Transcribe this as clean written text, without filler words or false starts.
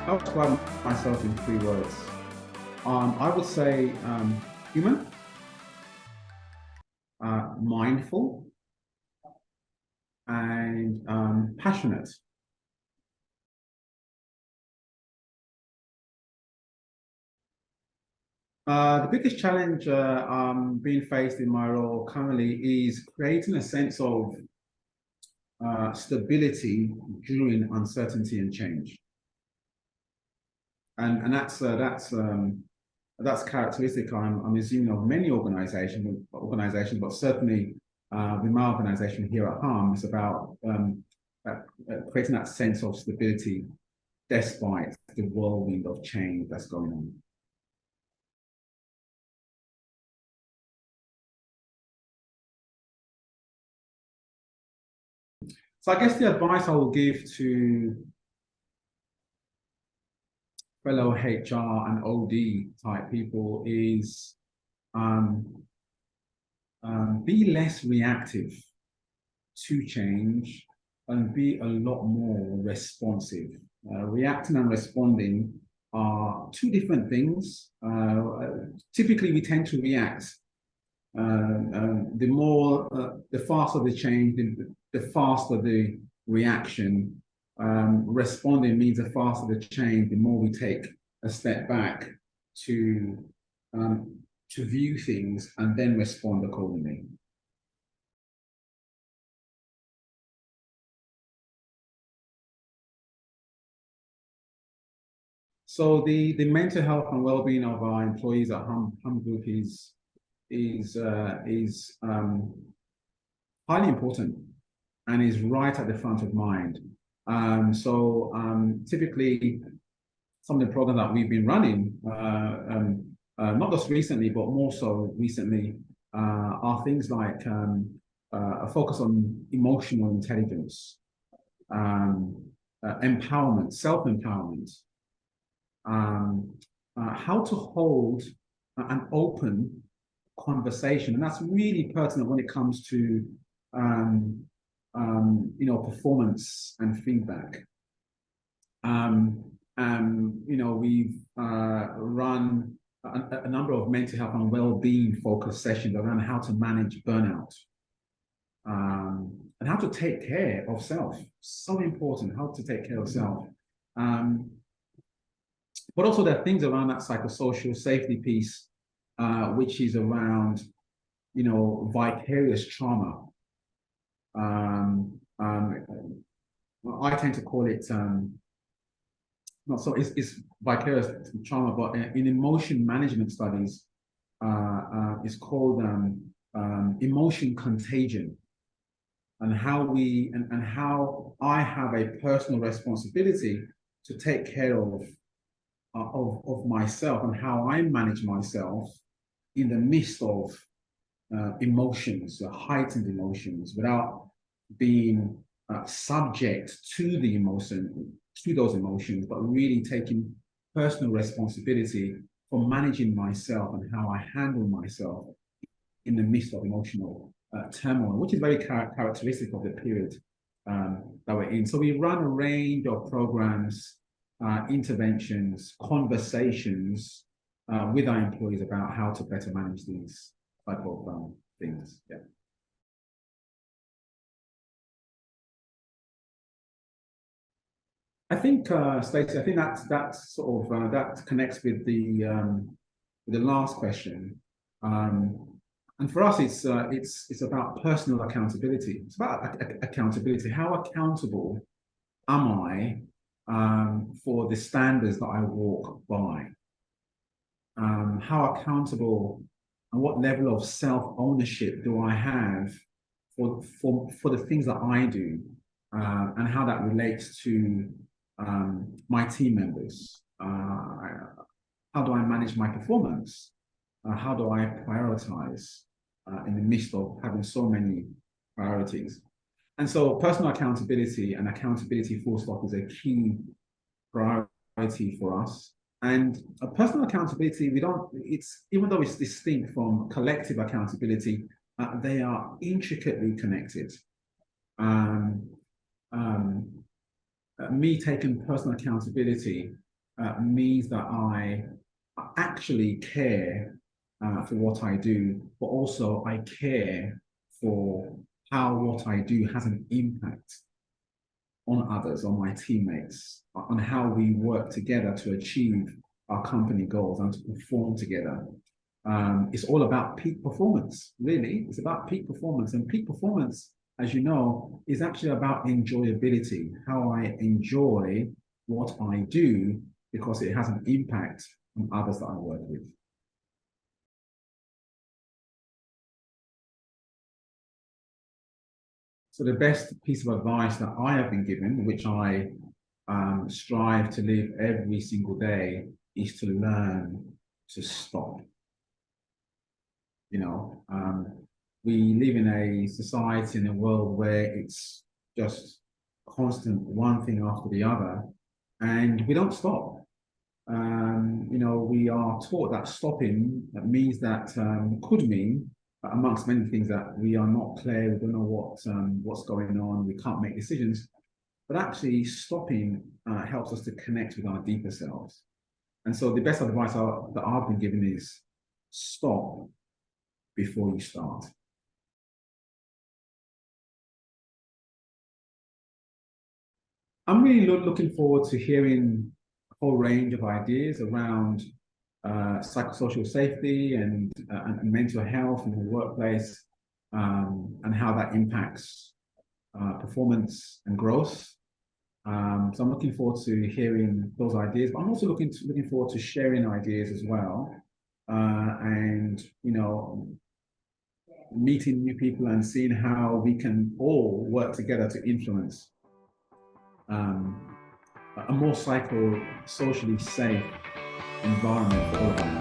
I'll describe myself in 3 words. I would say human, mindful, and passionate. The biggest challenge I'm being faced in my role currently is creating a sense of stability during uncertainty and change, and that's characteristic. I'm assuming of many organizations, but certainly with my organization here at Harm, it's about creating that sense of stability despite the whirlwind of change that's going on. So I guess the advice I will give to fellow HR and OD type people is um, be less reactive to change and be a lot more responsive. Reacting and responding are two different things. Typically, we tend to react. The faster the change, the faster the reaction. Responding means the faster the change, the more we take a step back to to view things and then respond accordingly. So the mental health and well-being of our employees at Hum Group is highly important and is right at the front of mind. Typically, some of the programs that we've been running, not just recently, but more so recently, are things like a focus on emotional intelligence, empowerment, self-empowerment, how to hold an open conversation. And that's really pertinent when it comes to performance and feedback. We've run a number of mental health and well-being focused sessions around how to manage burnout and how to take care of self. So important, how to take care of self. But also there are things around that psychosocial safety piece, which is around, vicarious trauma. I tend to call it not so it's vicarious trauma, but in emotion management studies, it's called emotion contagion, and how I have a personal responsibility to take care of myself and how I manage myself in the midst of emotions, heightened emotions, without being subject to those emotions, but really taking personal responsibility for managing myself and how I handle myself in the midst of emotional turmoil, which is very characteristic of the period that we're in. So we run a range of programs, interventions, conversations with our employees about how to better manage these type of things. Yeah. I think, Stacey, I think that's sort of that connects with the last question. And for us, it's about personal accountability. It's about accountability. How accountable am I for the standards that I walk by? How accountable and what level of self-ownership do I have for the things that I do, and how that relates to my team members? How do I manage my performance? How do I prioritize in the midst of having so many priorities? And so personal accountability and accountability full stop is a key priority for us. And personal accountability, even though it's distinct from collective accountability, they are intricately connected. Me taking personal accountability means that I actually care for what I do, but also I care for how what I do has an impact on others, on my teammates, on how we work together to achieve our company goals and to perform together. It's all about peak performance, really. It's about peak performance. And peak performance, as you know, is actually about enjoyability, how I enjoy what I do because it has an impact on others that I work with. So the best piece of advice that I have been given, which I strive to live every single day, is to learn to stop. You know, we live in a society, in a world where it's just constant one thing after the other, and we don't stop. You know, we are taught that stopping that means that could mean, amongst many things, that we are not clear, we don't know what's going on, we can't make decisions. But actually, stopping helps us to connect with our deeper selves. And so, the best advice that I've been given is stop before you start. I'm really looking forward to hearing a whole range of ideas around psychosocial safety and mental health in the workplace, and how that impacts performance and growth. So I'm looking forward to hearing those ideas, but I'm also looking forward to sharing ideas as well, and you know, meeting new people and seeing how we can all work together to influence a more socially safe environment for all of us.